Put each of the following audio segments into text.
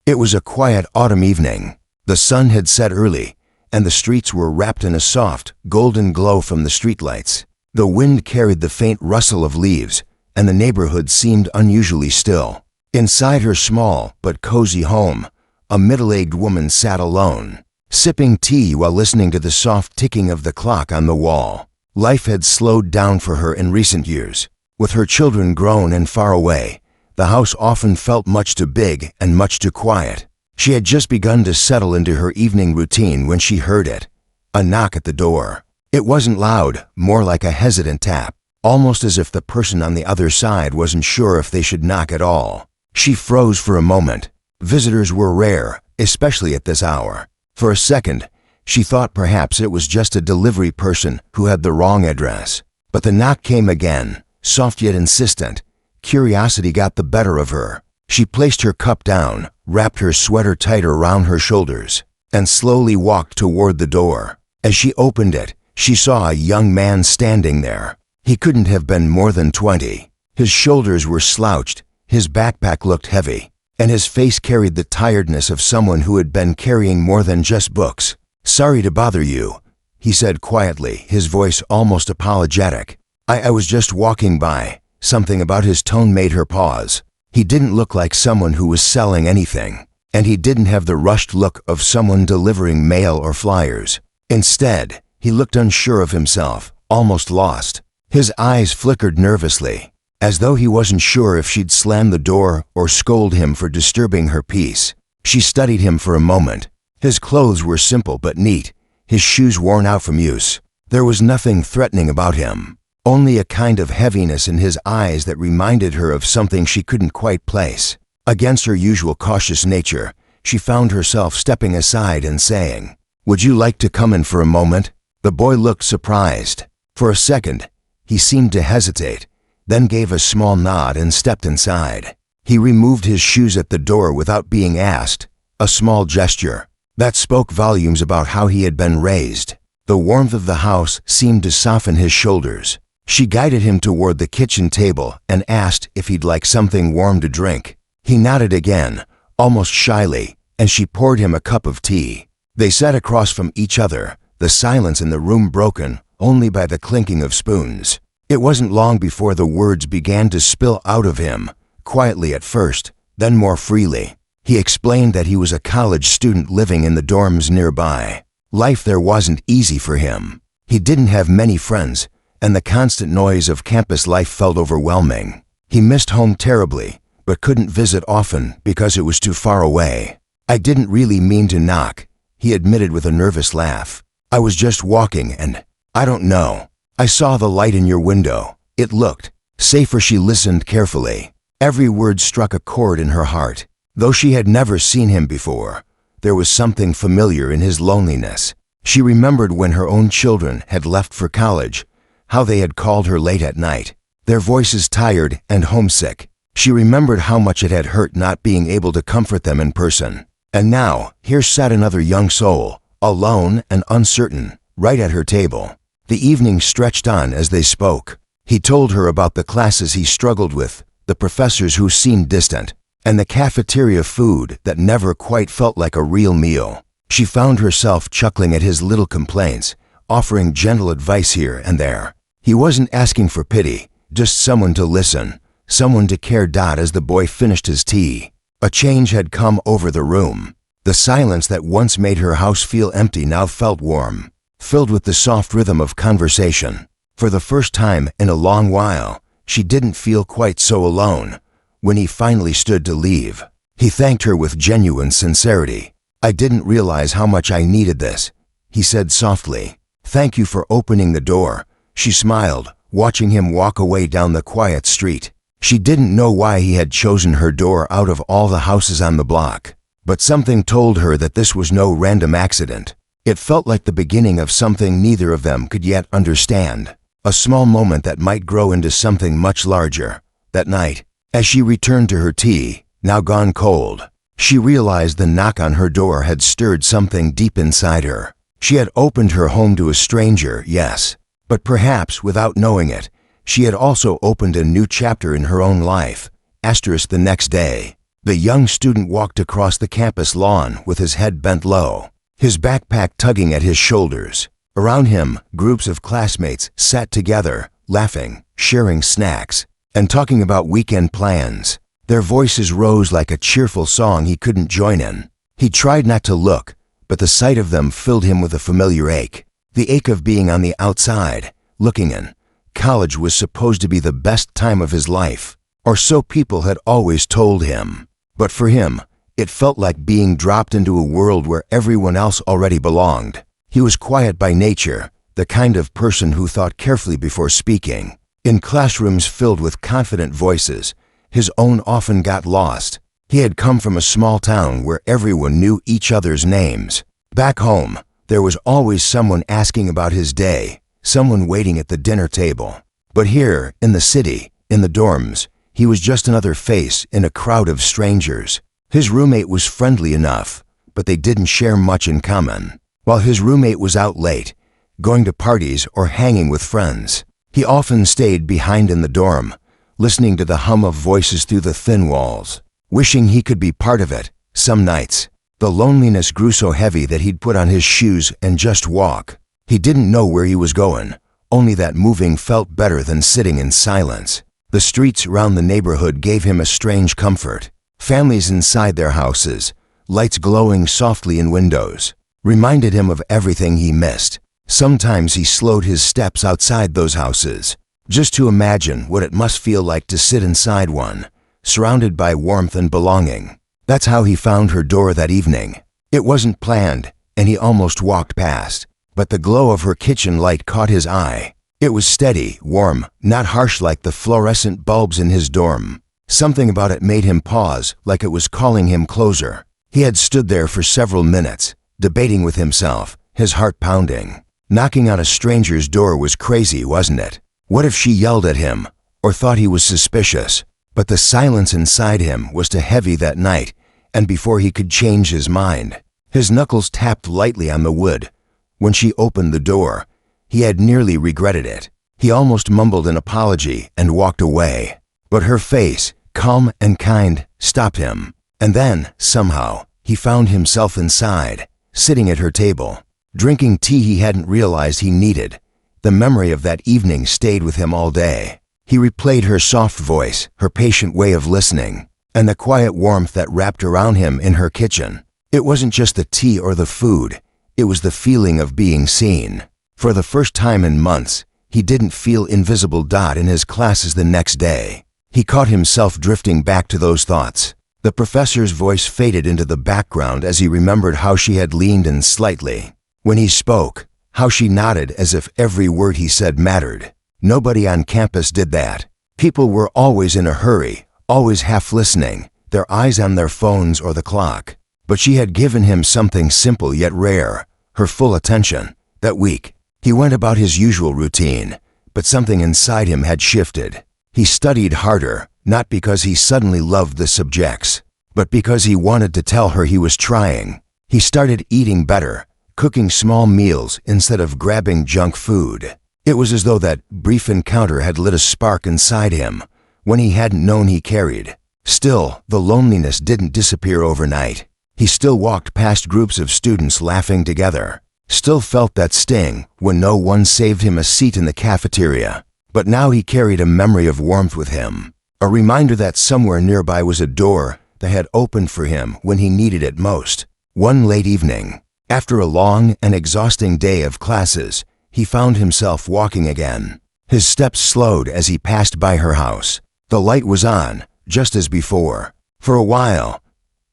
It was a quiet autumn evening. The sun had set early, and the streets were wrapped in a soft, golden glow from the streetlights. The wind carried the faint rustle of leaves, and the neighborhood seemed unusually still. Inside her small but cozy home, a middle-aged woman sat alone, sipping tea while listening to the soft ticking of the clock on the wall. Life had slowed down for her in recent years. With her children grown and far away, the house often felt much too big and much too quiet. She had just begun to settle into her evening routine when she heard it, a knock at the door. It wasn't loud, more like a hesitant tap, almost as if the person on the other side wasn't sure if they should knock at all. She froze for a moment. Visitors were rare, especially at this hour. For a second, she thought perhaps it was just a delivery person who had the wrong address. But the knock came again, soft yet insistent. Curiosity got the better of her. She placed her cup down, wrapped her sweater tighter around her shoulders, and slowly walked toward the door. As she opened it, she saw a young man standing there. He couldn't have been more than 20. His shoulders were slouched, his backpack looked heavy, and his face carried the tiredness of someone who had been carrying more than just books. "Sorry to bother you," he said quietly, his voice almost apologetic. I was just walking by." Something about his tone made her pause. He didn't look like someone who was selling anything, and he didn't have the rushed look of someone delivering mail or flyers. Instead, he looked unsure of himself, almost lost. His eyes flickered nervously, as though he wasn't sure if she'd slam the door or scold him for disturbing her peace. She studied him for a moment. His clothes were simple but neat, his shoes worn out from use. There was nothing threatening about him. Only a kind of heaviness in his eyes that reminded her of something she couldn't quite place. Against her usual cautious nature, she found herself stepping aside and saying, "Would you like to come in for a moment?" The boy looked surprised. For a second, he seemed to hesitate, then gave a small nod and stepped inside. He removed his shoes at the door without being asked, a small gesture that spoke volumes about how he had been raised. The warmth of the house seemed to soften his shoulders. She guided him toward the kitchen table and asked if he'd like something warm to drink. He nodded again, almost shyly, and she poured him a cup of tea. They sat across from each other, the silence in the room broken only by the clinking of spoons. It wasn't long before the words began to spill out of him, quietly at first, then more freely. He explained that he was a college student living in the dorms nearby. Life there wasn't easy for him. He didn't have many friends, and the constant noise of campus life felt overwhelming. He missed home terribly, but couldn't visit often because it was too far away. "I didn't really mean to knock," he admitted with a nervous laugh. "I was just walking and, I don't know, I saw the light in your window. It looked safer." She listened carefully. Every word struck a chord in her heart. Though she had never seen him before, there was something familiar in his loneliness. She remembered when her own children had left for college, how they had called her late at night, their voices tired and homesick. She remembered how much it had hurt not being able to comfort them in person. And now, here sat another young soul, alone and uncertain, right at her table. The evening stretched on as they spoke. He told her about the classes he struggled with, the professors who seemed distant, and the cafeteria food that never quite felt like a real meal. She found herself chuckling at his little complaints, offering gentle advice here and there. He wasn't asking for pity, just someone to listen, someone to care. As the boy finished his tea, a change had come over the room. The silence that once made her house feel empty now felt warm, filled with the soft rhythm of conversation. For the first time in a long while, she didn't feel quite so alone. When he finally stood to leave, he thanked her with genuine sincerity. "I didn't realize how much I needed this," he said softly. "Thank you for opening the door." She smiled, watching him walk away down the quiet street. She didn't know why he had chosen her door out of all the houses on the block, but something told her that this was no random accident. It felt like the beginning of something neither of them could yet understand, a small moment that might grow into something much larger. That night, as she returned to her tea, now gone cold, she realized the knock on her door had stirred something deep inside her. She had opened her home to a stranger, yes, but perhaps without knowing it, she had also opened a new chapter in her own life. The next day, The young student walked across the campus lawn with his head bent low, his backpack tugging at his shoulders. Around him, groups of classmates sat together, laughing, sharing snacks, and talking about weekend plans. Their voices rose like a cheerful song he couldn't join in. He tried not to look, but the sight of them filled him with a familiar ache. The ache of being on the outside, looking in. College was supposed to be the best time of his life, or so people had always told him. But for him, it felt like being dropped into a world where everyone else already belonged. He was quiet by nature, the kind of person who thought carefully before speaking. In classrooms filled with confident voices, his own often got lost. He had come from a small town where everyone knew each other's names. Back home, there was always someone asking about his day, someone waiting at the dinner table. But here, in the city, in the dorms, he was just another face in a crowd of strangers. His roommate was friendly enough, but they didn't share much in common. While his roommate was out late, going to parties or hanging with friends, he often stayed behind in the dorm, listening to the hum of voices through the thin walls, wishing he could be part of it. Some nights, the loneliness grew so heavy that he'd put on his shoes and just walk. He didn't know where he was going, only that moving felt better than sitting in silence. The streets around the neighborhood gave him a strange comfort. Families inside their houses, lights glowing softly in windows, reminded him of everything he missed. Sometimes he slowed his steps outside those houses, just to imagine what it must feel like to sit inside one, surrounded by warmth and belonging. That's how he found her door that evening. It wasn't planned, and he almost walked past, but the glow of her kitchen light caught his eye. It was steady, warm, not harsh like the fluorescent bulbs in his dorm. Something about it made him pause, like it was calling him closer. He had stood there for several minutes, debating with himself, his heart pounding. Knocking on a stranger's door was crazy, wasn't it? What if she yelled at him, or thought he was suspicious? But the silence inside him was too heavy that night, and before he could change his mind, his knuckles tapped lightly on the wood. When she opened the door, he had nearly regretted it. He almost mumbled an apology and walked away. But her face, calm and kind, stopped him. And then, somehow, he found himself inside, sitting at her table, drinking tea he hadn't realized he needed. The memory of that evening stayed with him all day. He replayed her soft voice, her patient way of listening, and the quiet warmth that wrapped around him in her kitchen. It wasn't just the tea or the food, it was the feeling of being seen. For the first time in months, he didn't feel invisible dot in his classes the next day. He caught himself drifting back to those thoughts. The professor's voice faded into the background as he remembered how she had leaned in slightly when he spoke, how she nodded as if every word he said mattered. Nobody on campus did that. People were always in a hurry, always half listening, their eyes on their phones or the clock. But she had given him something simple yet rare, her full attention. That week, he went about his usual routine, but something inside him had shifted. He studied harder, not because he suddenly loved the subjects, but because he wanted to tell her he was trying. He started eating better, cooking small meals instead of grabbing junk food. It was as though that brief encounter had lit a spark inside him when he hadn't known he carried. Still, the loneliness didn't disappear overnight. He still walked past groups of students laughing together, still felt that sting when no one saved him a seat in the cafeteria. But now he carried a memory of warmth with him, a reminder that somewhere nearby was a door that had opened for him when he needed it most. One late evening, after a long and exhausting day of classes, he found himself walking again. His steps slowed as he passed by her house. The light was on, just as before. For a while,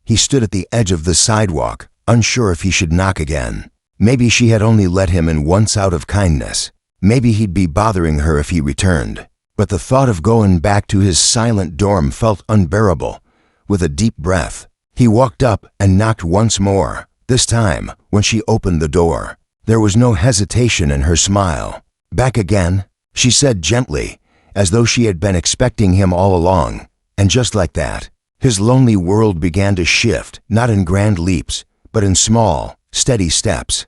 he stood at the edge of the sidewalk, unsure if he should knock again. Maybe she had only let him in once out of kindness. Maybe he'd be bothering her if he returned. But the thought of going back to his silent dorm felt unbearable. With a deep breath, he walked up and knocked once more. This time, when she opened the door, there was no hesitation in her smile. "Back again?" she said gently, as though she had been expecting him all along. And just like that, his lonely world began to shift, not in grand leaps, but in small, steady steps.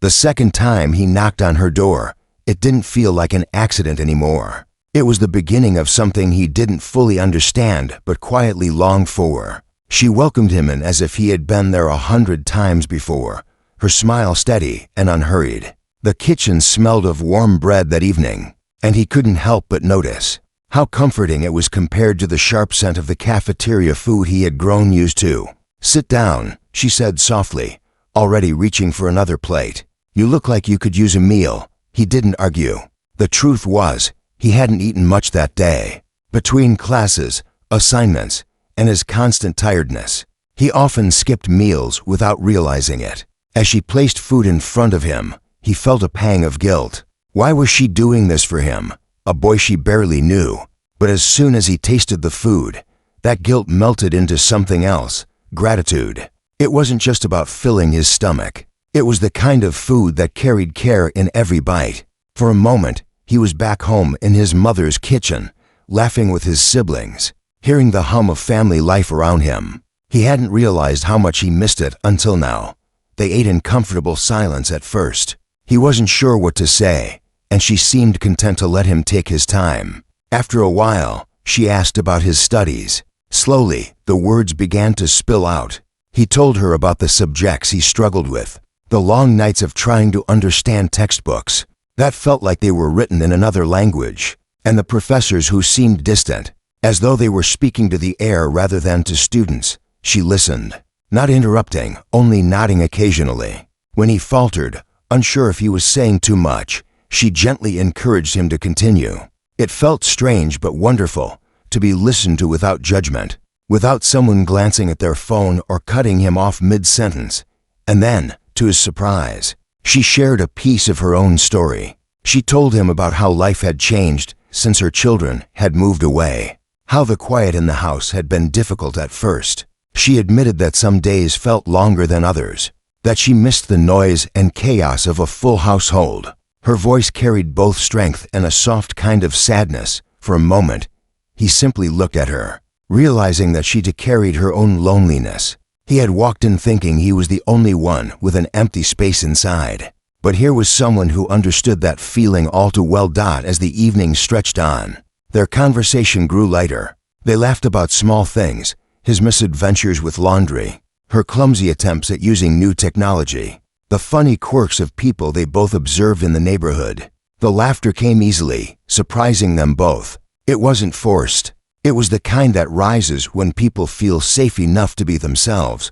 The second time he knocked on her door, it didn't feel like an accident anymore. It was the beginning of something he didn't fully understand but quietly longed for. She welcomed him in as if he had been there 100 times before, her smile steady and unhurried. The kitchen smelled of warm bread that evening, and he couldn't help but notice how comforting it was compared to the sharp scent of the cafeteria food he had grown used to. "Sit down," she said softly, already reaching for another plate. "You look like you could use a meal." He didn't argue. The truth was, he hadn't eaten much that day. Between classes, assignments, and his constant tiredness, he often skipped meals without realizing it. As she placed food in front of him, he felt a pang of guilt. Why was she doing this for him, a boy she barely knew? But as soon as he tasted the food, that guilt melted into something else, gratitude. It wasn't just about filling his stomach. It was the kind of food that carried care in every bite. For a moment, he was back home in his mother's kitchen, laughing with his siblings, hearing the hum of family life around him. He hadn't realized how much he missed it until now. They ate in comfortable silence at first. He wasn't sure what to say, and she seemed content to let him take his time. After a while, she asked about his studies. Slowly, the words began to spill out. He told her about the subjects he struggled with, the long nights of trying to understand textbooks that felt like they were written in another language, and the professors who seemed distant, as though they were speaking to the air rather than to students. She listened, not interrupting, only nodding occasionally. When he faltered, unsure if he was saying too much, she gently encouraged him to continue. It felt strange but wonderful to be listened to without judgment, without someone glancing at their phone or cutting him off mid-sentence. And then, to his surprise, she shared a piece of her own story. She told him about how life had changed since her children had moved away, how the quiet in the house had been difficult at first. She admitted that some days felt longer than others, that she missed the noise and chaos of a full household. Her voice carried both strength and a soft kind of sadness. For a moment, he simply looked at her, realizing that she carried her own loneliness. He had walked in thinking he was the only one with an empty space inside. But here was someone who understood that feeling all too well. As the evening stretched on, their conversation grew lighter. They laughed about small things, his misadventures with laundry, her clumsy attempts at using new technology, the funny quirks of people they both observed in the neighborhood. The laughter came easily, surprising them both. It wasn't forced. It was the kind that rises when people feel safe enough to be themselves.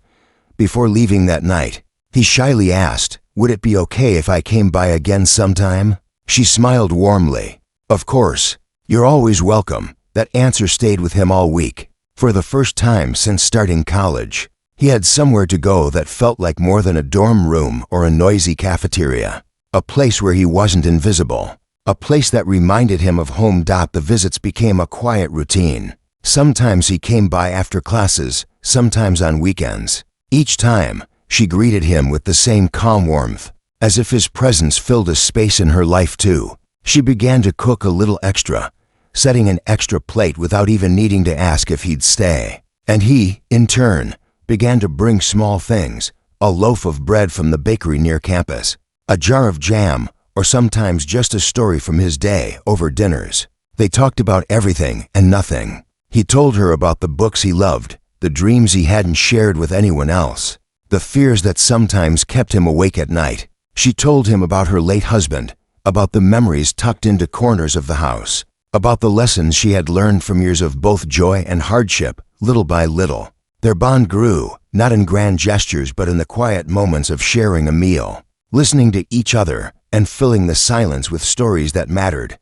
Before leaving that night, he shyly asked, "Would it be okay if I came by again sometime?" She smiled warmly. "Of course. You're always welcome." That answer stayed with him all week. For the first time since starting college, he had somewhere to go that felt like more than a dorm room or a noisy cafeteria. A place where he wasn't invisible. A place that reminded him of home. The visits became a quiet routine. Sometimes he came by after classes, sometimes on weekends. Each time, she greeted him with the same calm warmth, as if his presence filled a space in her life too. She began to cook a little extra, setting an extra plate without even needing to ask if he'd stay. And he, in turn, began to bring small things, a loaf of bread from the bakery near campus, a jar of jam, or sometimes just a story from his day over dinners. They talked about everything and nothing. He told her about the books he loved, the dreams he hadn't shared with anyone else, the fears that sometimes kept him awake at night. She told him about her late husband, about the memories tucked into corners of the house, about the lessons she had learned from years of both joy and hardship. Little by little, their bond grew, not in grand gestures but in the quiet moments of sharing a meal, listening to each other, and filling the silence with stories that mattered.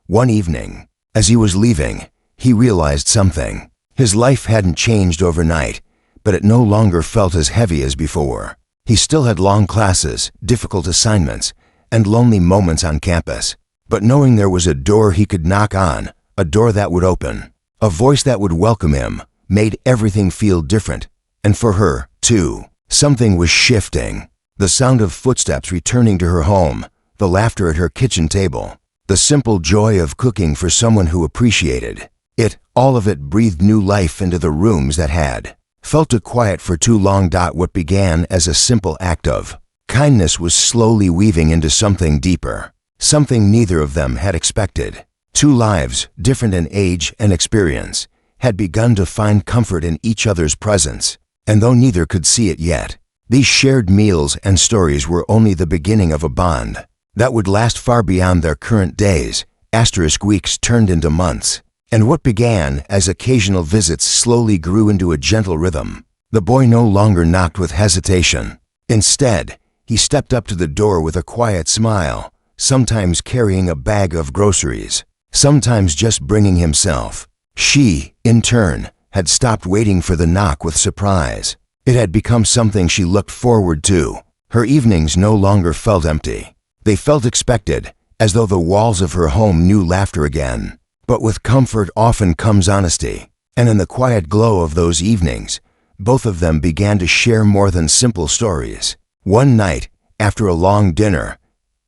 One evening, as he was leaving, he realized something. His life hadn't changed overnight, but it no longer felt as heavy as before. He still had long classes, difficult assignments, and lonely moments on campus. But knowing there was a door he could knock on, a door that would open, a voice that would welcome him, made everything feel different. And for her, too, something was shifting. The sound of footsteps returning to her home, the laughter at her kitchen table, the simple joy of cooking for someone who appreciated it, all of it breathed new life into the rooms that had felt too quiet for too long. What began as a simple act of kindness was slowly weaving into something deeper, something neither of them had expected. Two lives, different in age and experience, had begun to find comfort in each other's presence, and though neither could see it yet, these shared meals and stories were only the beginning of a bond that would last far beyond their current days. Weeks turned into months, and what began as occasional visits slowly grew into a gentle rhythm. The boy no longer knocked with hesitation. Instead, he stepped up to the door with a quiet smile, sometimes carrying a bag of groceries, sometimes just bringing himself. She, in turn, had stopped waiting for the knock with surprise. It had become something she looked forward to. Her evenings no longer felt empty. They felt expected, as though the walls of her home knew laughter again. But with comfort often comes honesty, and in the quiet glow of those evenings, both of them began to share more than simple stories. One night, after a long dinner,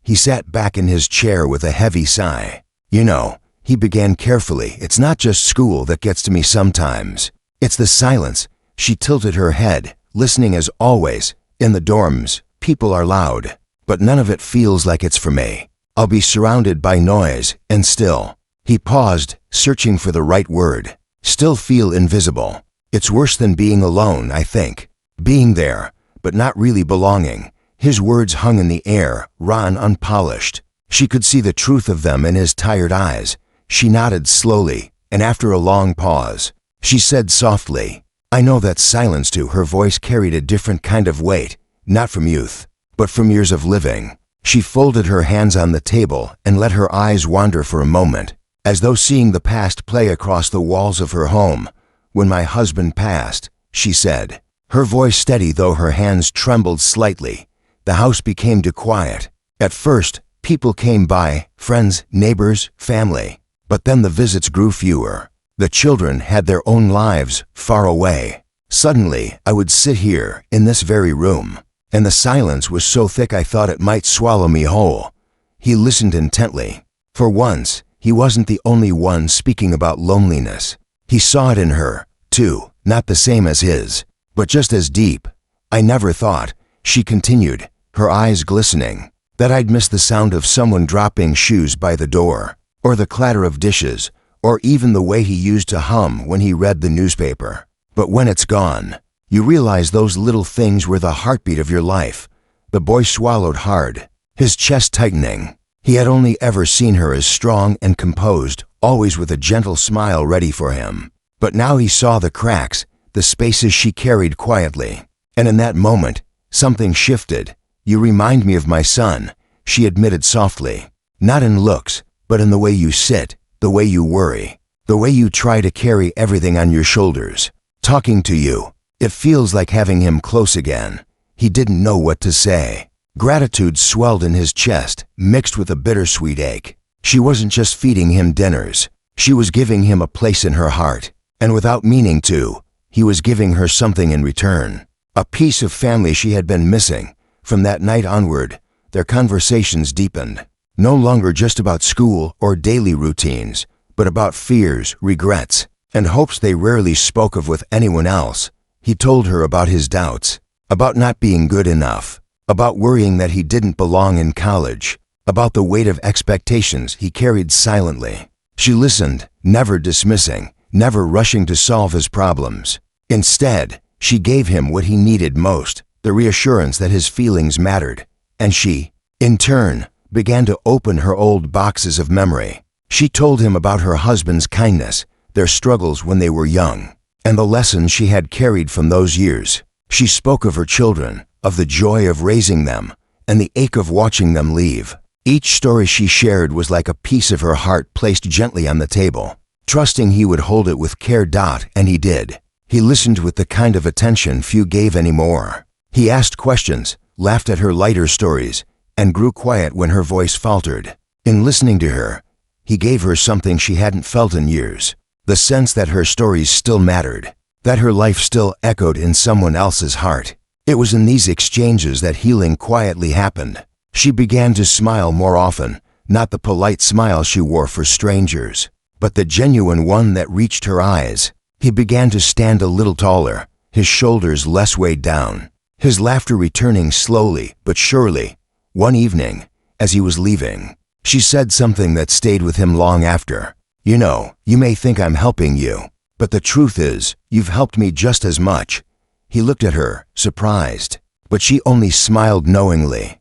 he sat back in his chair with a heavy sigh. "You know," he began carefully, "it's not just school that gets to me sometimes. It's the silence." She tilted her head, listening as always. "In the dorms, people are loud, but none of it feels like it's for me. I'll be surrounded by noise, and still." He paused, searching for the right word. "Still feel invisible. It's worse than being alone, I think. Being there, but not really belonging." His words hung in the air, raw and unpolished. She could see the truth of them in his tired eyes. She nodded slowly, and after a long pause, she said softly, "I know that silence too." Her voice carried a different kind of weight, not from youth, but from years of living. She folded her hands on the table and let her eyes wander for a moment, as though seeing the past play across the walls of her home. "When my husband passed," she said, her voice steady though her hands trembled slightly, "the house became too quiet. At first, people came by, friends, neighbors, family. But then the visits grew fewer. The children had their own lives, far away. Suddenly, I would sit here, in this very room, and the silence was so thick I thought it might swallow me whole." He listened intently. For once, he wasn't the only one speaking about loneliness. He saw it in her, too, not the same as his, but just as deep. "I never thought," she continued, her eyes glistening, "that I'd miss the sound of someone dropping shoes by the door, or the clatter of dishes, or even the way he used to hum when he read the newspaper. But when it's gone, you realize those little things were the heartbeat of your life." The boy swallowed hard, his chest tightening. He had only ever seen her as strong and composed, always with a gentle smile ready for him. But now he saw the cracks, the spaces she carried quietly. And in that moment, something shifted. "You remind me of my son," she admitted softly. "Not in looks, but in the way you sit, the way you worry, the way you try to carry everything on your shoulders. Talking to you, it feels like having him close again." He didn't know what to say. Gratitude swelled in his chest, mixed with a bittersweet ache. She wasn't just feeding him dinners. She was giving him a place in her heart. And without meaning to, he was giving her something in return. A piece of family she had been missing. From that night onward, their conversations deepened. No longer just about school or daily routines, but about fears, regrets, and hopes they rarely spoke of with anyone else. He told her about his doubts, about not being good enough, about worrying that he didn't belong in college, about the weight of expectations he carried silently. She listened, never dismissing, never rushing to solve his problems. Instead, she gave him what he needed most, the reassurance that his feelings mattered. And she, in turn, began to open her old boxes of memory. She told him about her husband's kindness, their struggles when they were young, and the lessons she had carried from those years. She spoke of her children, of the joy of raising them, and the ache of watching them leave. Each story she shared was like a piece of her heart placed gently on the table, trusting he would hold it with care. And he did. He listened with the kind of attention few gave anymore. He asked questions, laughed at her lighter stories, and grew quiet when her voice faltered. In listening to her, he gave her something she hadn't felt in years, the sense that her stories still mattered, that her life still echoed in someone else's heart. It was in these exchanges that healing quietly happened. She began to smile more often, not the polite smile she wore for strangers, but the genuine one that reached her eyes. He began to stand a little taller, his shoulders less weighed down, his laughter returning slowly but surely. One evening, as he was leaving, she said something that stayed with him long after. "You know, you may think I'm helping you, But the truth is, you've helped me just as much." He looked at her, surprised, but she only smiled knowingly.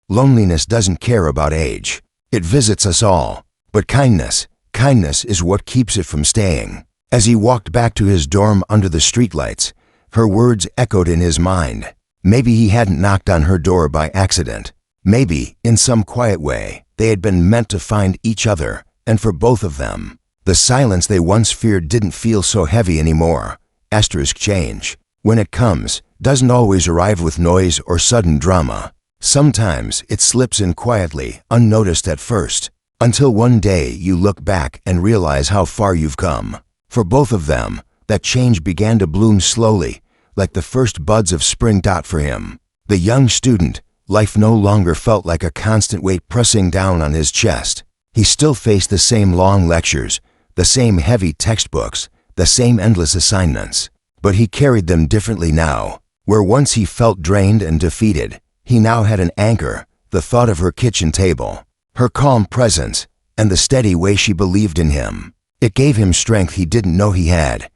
Loneliness doesn't care about age. It visits us all. But kindness is what keeps it from staying. As he walked back to his dorm under the streetlights, her words echoed in his mind. Maybe he hadn't knocked on her door by accident. Maybe, in some quiet way, they had been meant to find each other, and for both of them, the silence they once feared didn't feel so heavy anymore. Change, when it comes, doesn't always arrive with noise or sudden drama. Sometimes it slips in quietly, unnoticed at first, until one day you look back and realize how far you've come. For both of them, that change began to bloom slowly, like the first buds of spring. For him, the young student, life no longer felt like a constant weight pressing down on his chest. He still faced the same long lectures, the same heavy textbooks, the same endless assignments. But he carried them differently now. Where once he felt drained and defeated, he now had an anchor, the thought of her kitchen table, her calm presence, and the steady way she believed in him. It gave him strength he didn't know he had.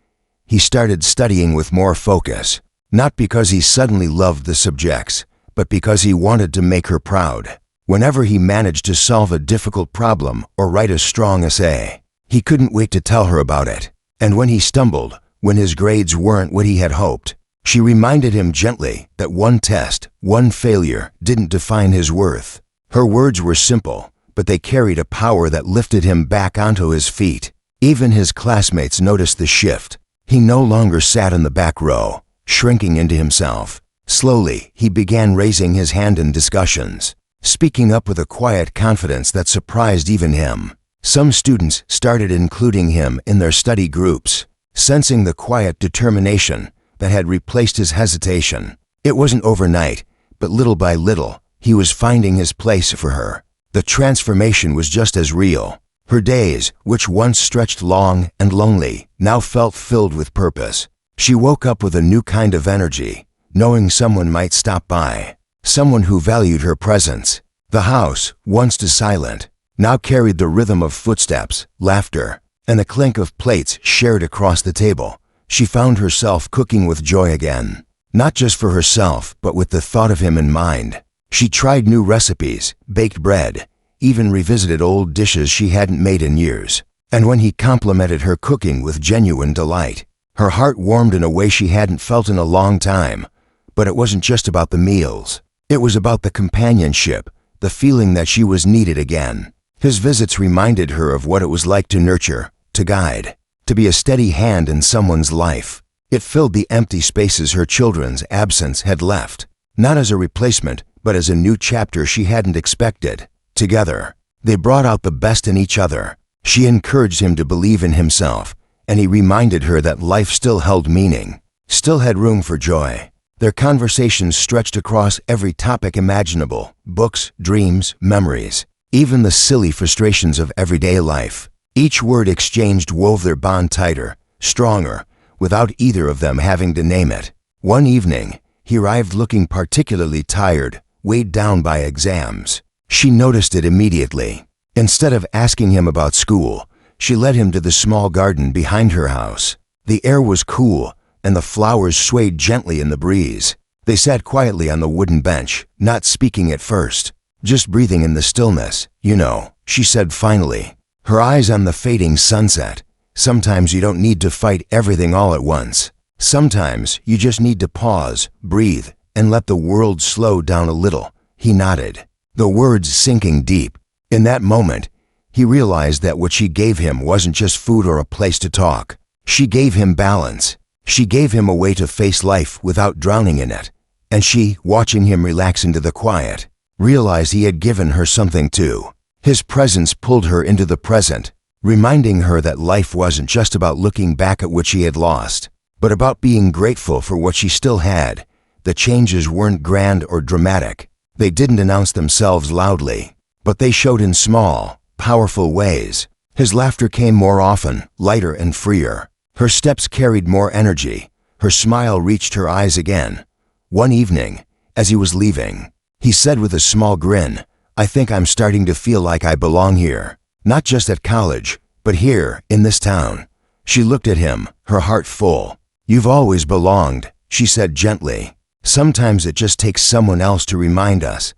He started studying with more focus, not because he suddenly loved the subjects, but because he wanted to make her proud. Whenever he managed to solve a difficult problem or write a strong essay, he couldn't wait to tell her about it. And when he stumbled, when his grades weren't what he had hoped, she reminded him gently that one test, one failure, didn't define his worth. Her words were simple, but they carried a power that lifted him back onto his feet. Even his classmates noticed the shift. He no longer sat in the back row, shrinking into himself. Slowly, he began raising his hand in discussions, speaking up with a quiet confidence that surprised even him. Some students started including him in their study groups, sensing the quiet determination that had replaced his hesitation. It wasn't overnight, but little by little, he was finding his place for her. The transformation was just as real. Her days, which once stretched long and lonely, now felt filled with purpose. She woke up with a new kind of energy, knowing someone might stop by, someone who valued her presence. The house, once too silent, now carried the rhythm of footsteps, laughter, and the clink of plates shared across the table. She found herself cooking with joy again, not just for herself, but with the thought of him in mind. She tried new recipes, baked bread, even revisited old dishes she hadn't made in years. And when he complimented her cooking with genuine delight, her heart warmed in a way she hadn't felt in a long time. But it wasn't just about the meals. It was about the companionship, the feeling that she was needed again. His visits reminded her of what it was like to nurture, to guide, to be a steady hand in someone's life. It filled the empty spaces her children's absence had left, not as a replacement, but as a new chapter she hadn't expected. Together, they brought out the best in each other. She encouraged him to believe in himself, and he reminded her that life still held meaning, still had room for joy. Their conversations stretched across every topic imaginable: books, dreams, memories, even the silly frustrations of everyday life. Each word exchanged wove their bond tighter, stronger, without either of them having to name it. One evening, he arrived looking particularly tired, weighed down by exams. She noticed it immediately. Instead of asking him about school, she led him to the small garden behind her house. The air was cool, and the flowers swayed gently in the breeze. They sat quietly on the wooden bench, not speaking at first, just breathing in the stillness. "You know," she said finally, her eyes on the fading sunset, "sometimes you don't need to fight everything all at once. Sometimes you just need to pause, breathe, and let the world slow down a little." He nodded, the words sinking deep. In that moment, he realized that what she gave him wasn't just food or a place to talk. She gave him balance. She gave him a way to face life without drowning in it. And she, watching him relax into the quiet, realized he had given her something too. His presence pulled her into the present, reminding her that life wasn't just about looking back at what she had lost, but about being grateful for what she still had. The changes weren't grand or dramatic. They didn't announce themselves loudly, but they showed in small, powerful ways. His laughter came more often, lighter and freer. Her steps carried more energy. Her smile reached her eyes again. One evening, as he was leaving, he said with a small grin, "I think I'm starting to feel like I belong here. Not just at college, but here, in this town." She looked at him, her heart full. "You've always belonged," she said gently. "Sometimes it just takes someone else to remind us."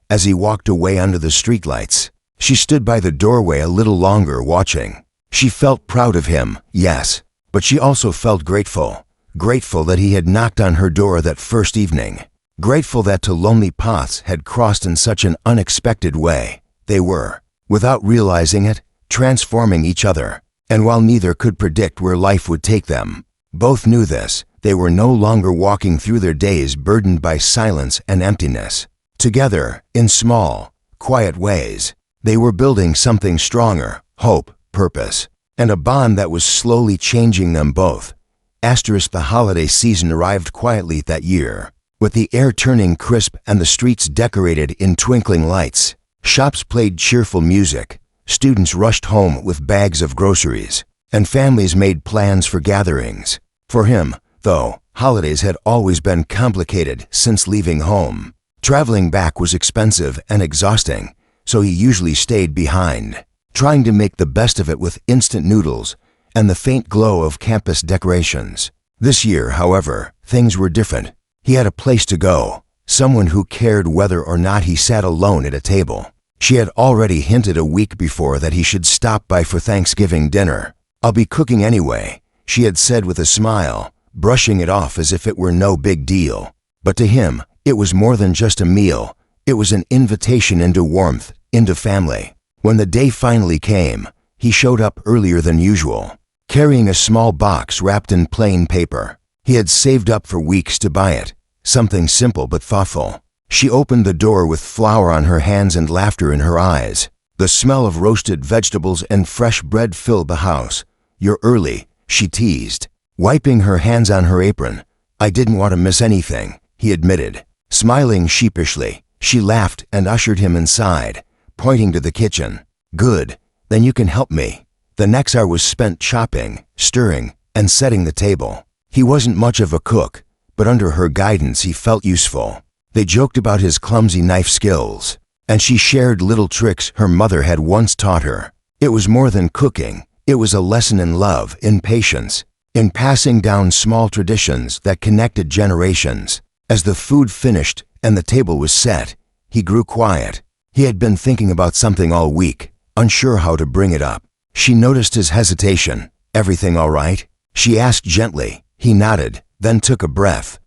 As he walked away under the streetlights, she stood by the doorway a little longer watching. She felt proud of him, yes, but she also felt grateful. Grateful that he had knocked on her door that first evening. Grateful that two lonely paths had crossed in such an unexpected way. They were, without realizing it, transforming each other. And while neither could predict where life would take them, both knew this. They were no longer walking through their days burdened by silence and emptiness. Together, in small, quiet ways, they were building something stronger, hope, purpose, and a bond that was slowly changing them both. The holiday season arrived quietly that year, with the air turning crisp and the streets decorated in twinkling lights. Shops played cheerful music, students rushed home with bags of groceries, and families made plans for gatherings. For him, though, holidays had always been complicated since leaving home. Traveling back was expensive and exhausting, so he usually stayed behind, trying to make the best of it with instant noodles and the faint glow of campus decorations. This year, however, things were different. He had a place to go, someone who cared whether or not he sat alone at a table. She had already hinted a week before that he should stop by for Thanksgiving dinner. "I'll be cooking anyway," she had said with a smile, brushing it off as if it were no big deal. But to him, it was more than just a meal. It was an invitation into warmth, into family. When the day finally came, he showed up earlier than usual, carrying a small box wrapped in plain paper. He had saved up for weeks to buy it, something simple but thoughtful. She opened the door with flour on her hands and laughter in her eyes. The smell of roasted vegetables and fresh bread filled the house. "You're early," she teased, wiping her hands on her apron. "I didn't want to miss anything," he admitted. Smiling sheepishly, she laughed and ushered him inside, pointing to the kitchen. "Good, then you can help me." The next hour was spent chopping, stirring, and setting the table. He wasn't much of a cook, but under her guidance he felt useful. They joked about his clumsy knife skills, and she shared little tricks her mother had once taught her. It was more than cooking. It was a lesson in love, in patience, in passing down small traditions that connected generations. As the food finished and the table was set, he grew quiet. He had been thinking about something all week, unsure how to bring it up. She noticed his hesitation. "Everything all right?" she asked gently. He nodded, then took a breath.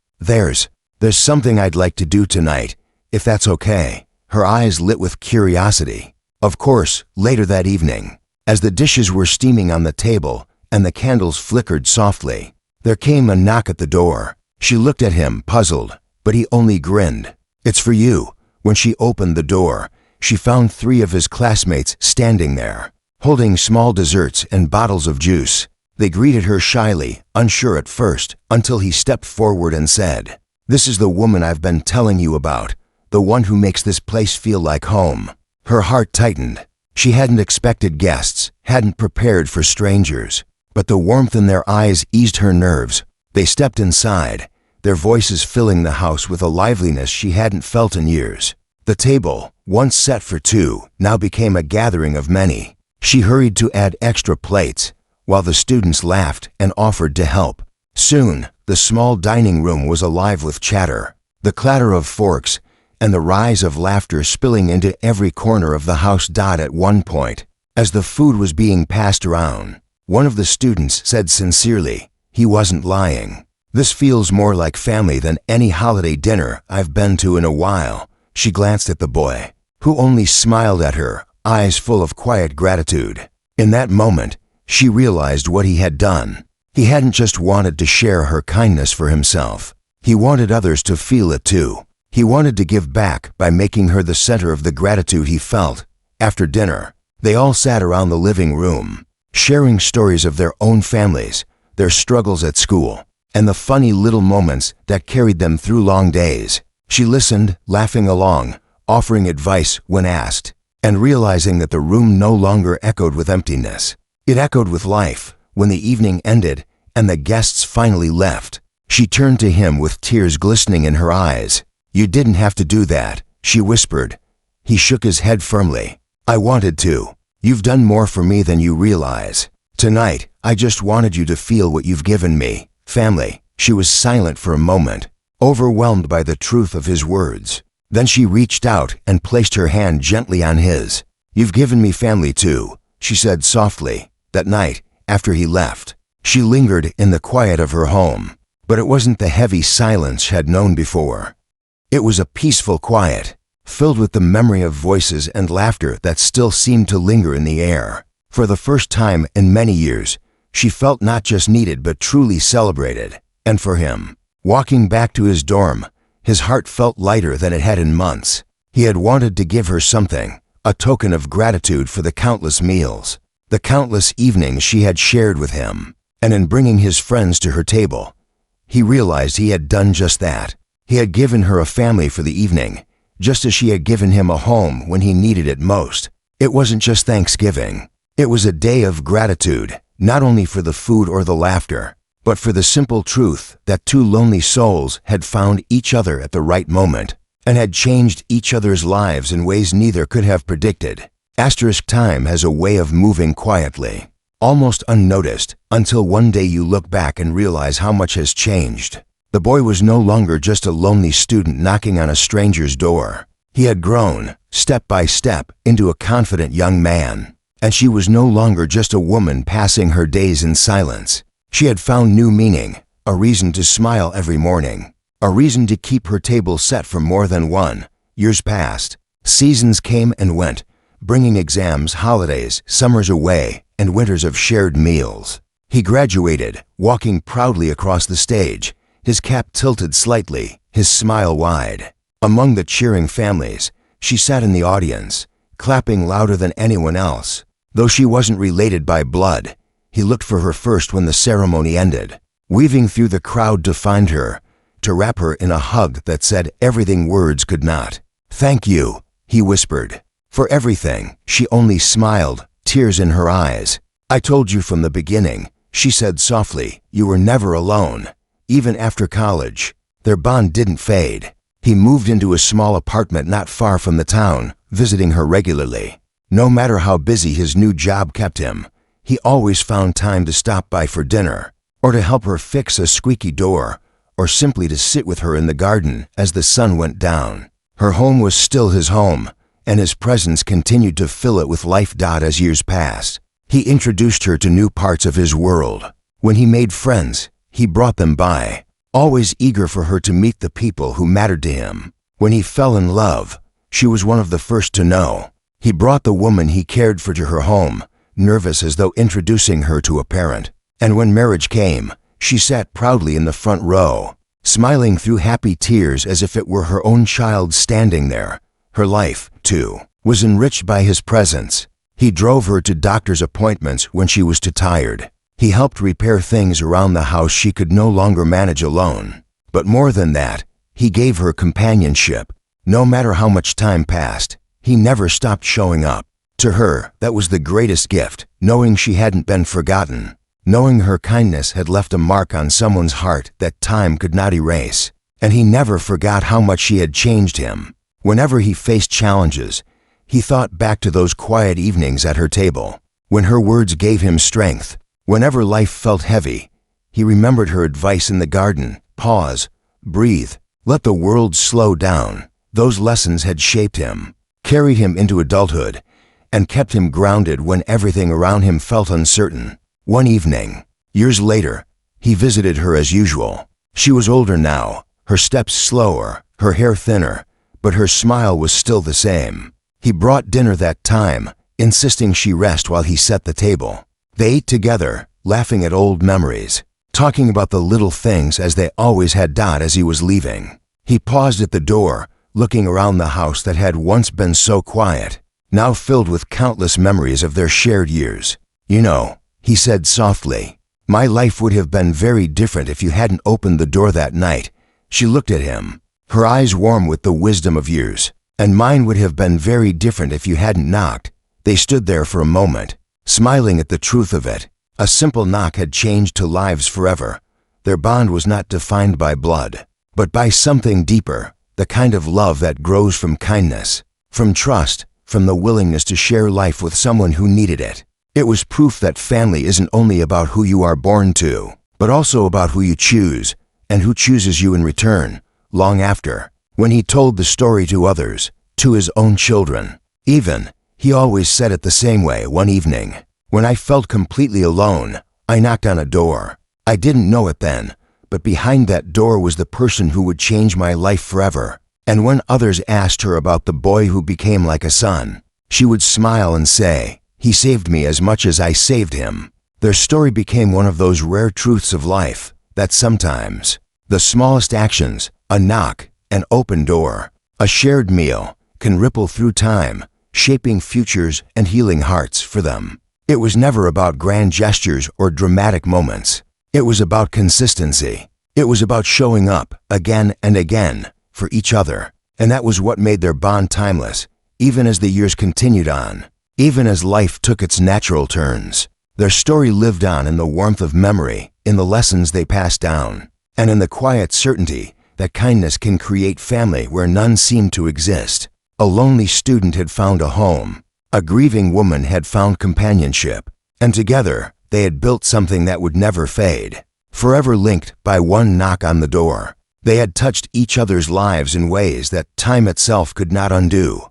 There's something I'd like to do tonight, if that's okay." Her eyes lit with curiosity. Of course, later that evening, as the dishes were steaming on the table and the candles flickered softly, there came a knock at the door. She looked at him, puzzled, but he only grinned. "It's for you." When she opened the door, she found 3 of his classmates standing there, holding small desserts and bottles of juice. They greeted her shyly, unsure at first, until he stepped forward and said, "This is the woman I've been telling you about, the one who makes this place feel like home." Her heart tightened. She hadn't expected guests, hadn't prepared for strangers, but the warmth in their eyes eased her nerves. They stepped inside, their voices filling the house with a liveliness she hadn't felt in years. The table, once set for 2, now became a gathering of many. She hurried to add extra plates, while the students laughed and offered to help. Soon, the small dining room was alive with chatter, the clatter of forks, and the rise of laughter spilling into every corner of the house. At one point, as the food was being passed around, one of the students said sincerely, "He wasn't lying. This feels more like family than any holiday dinner I've been to in a while." She glanced at the boy, who only smiled at her, eyes full of quiet gratitude. In that moment, she realized what he had done. He hadn't just wanted to share her kindness for himself. He wanted others to feel it too. He wanted to give back by making her the center of the gratitude he felt. After dinner, they all sat around the living room, sharing stories of their own families, their struggles at school, and the funny little moments that carried them through long days. She listened, laughing along, offering advice when asked, and realizing that the room no longer echoed with emptiness. It echoed with life. When the evening ended and the guests finally left, she turned to him with tears glistening in her eyes. "You didn't have to do that," she whispered. He shook his head firmly. "I wanted to. You've done more for me than you realize." Tonight, I just wanted you to feel what you've given me, family." She was silent for a moment, overwhelmed by the truth of his words. Then she reached out and placed her hand gently on his. "You've given me family too," she said softly. That night, after he left, she lingered in the quiet of her home, but it wasn't the heavy silence she had known before. It was a peaceful quiet, filled with the memory of voices and laughter that still seemed to linger in the air. For the first time in many years, she felt not just needed but truly celebrated. And for him, walking back to his dorm, his heart felt lighter than it had in months. He had wanted to give her something, a token of gratitude for the countless meals, the countless evenings she had shared with him. And in bringing his friends to her table, he realized he had done just that. He had given her a family for the evening, just as she had given him a home when he needed it most. It wasn't just Thanksgiving. It was a day of gratitude, not only for the food or the laughter, but for the simple truth that two lonely souls had found each other at the right moment and had changed each other's lives in ways neither could have predicted. Time has a way of moving quietly, almost unnoticed, until one day you look back and realize how much has changed. The boy was no longer just a lonely student knocking on a stranger's door. He had grown, step by step, into a confident young man. And she was no longer just a woman passing her days in silence. She had found new meaning, a reason to smile every morning, a reason to keep her table set for more than one. Years passed. Seasons came and went, bringing exams, holidays, summers away, and winters of shared meals. He graduated, walking proudly across the stage, his cap tilted slightly, his smile wide. Among the cheering families, she sat in the audience, clapping louder than anyone else. Though she wasn't related by blood, he looked for her first when the ceremony ended, weaving through the crowd to find her, to wrap her in a hug that said everything words could not. "Thank you," he whispered. "For everything." She only smiled, tears in her eyes. "I told you from the beginning," she said softly. "You were never alone." Even after college, their bond didn't fade. He moved into a small apartment not far from the town, visiting her regularly. No matter how busy his new job kept him, he always found time to stop by for dinner, or to help her fix a squeaky door, or simply to sit with her in the garden as the sun went down. Her home was still his home, and his presence continued to fill it with life. As years passed, he introduced her to new parts of his world. When he made friends, he brought them by, always eager for her to meet the people who mattered to him. When he fell in love, she was one of the first to know. He brought the woman he cared for to her home, nervous as though introducing her to a parent. And when marriage came, she sat proudly in the front row, smiling through happy tears as if it were her own child standing there. Her life, too, was enriched by his presence. He drove her to doctor's appointments when she was too tired. He helped repair things around the house she could no longer manage alone. But more than that, he gave her companionship. No matter how much time passed, he never stopped showing up. To her, that was the greatest gift, knowing she hadn't been forgotten, knowing her kindness had left a mark on someone's heart that time could not erase. And he never forgot how much she had changed him. Whenever he faced challenges, he thought back to those quiet evenings at her table, when her words gave him strength. Whenever life felt heavy, he remembered her advice in the garden: pause, breathe, let the world slow down. Those lessons had shaped him, carried him into adulthood, and kept him grounded when everything around him felt uncertain. One evening, years later, he visited her as usual. She was older now, her steps slower, her hair thinner, but her smile was still the same. He brought dinner that time, insisting she rest while he set the table. They ate together, laughing at old memories, talking about the little things as they always had. As he was leaving, he paused at the door, looking around the house that had once been so quiet, now filled with countless memories of their shared years. "You know," he said softly, "my life would have been very different if you hadn't opened the door that night." She looked at him, her eyes warm with the wisdom of years. "And mine would have been very different if you hadn't knocked." They stood there for a moment, smiling at the truth of it. A simple knock had changed two lives forever. Their bond was not defined by blood, but by something deeper, the kind of love that grows from kindness, from trust, from the willingness to share life with someone who needed it. It was proof that family isn't only about who you are born to, but also about who you choose and who chooses you in return, long after. When he told the story to others, to his own children, even, he always said it the same way one evening. When I felt completely alone, I knocked on a door. I didn't know it then, but behind that door was the person who would change my life forever. And when others asked her about the boy who became like a son, she would smile and say, "He saved me as much as I saved him." Their story became one of those rare truths of life that sometimes the smallest actions, a knock, an open door, a shared meal, can ripple through time, shaping futures and healing hearts for them. It was never about grand gestures or dramatic moments. It was about consistency. It was about showing up again and again for each other. And that was what made their bond timeless, even as the years continued on, even as life took its natural turns. Their story lived on in the warmth of memory, in the lessons they passed down, and in the quiet certainty that kindness can create family where none seemed to exist. A lonely student had found a home. A grieving woman had found companionship. And together, they had built something that would never fade. Forever linked by one knock on the door. They had touched each other's lives in ways that time itself could not undo.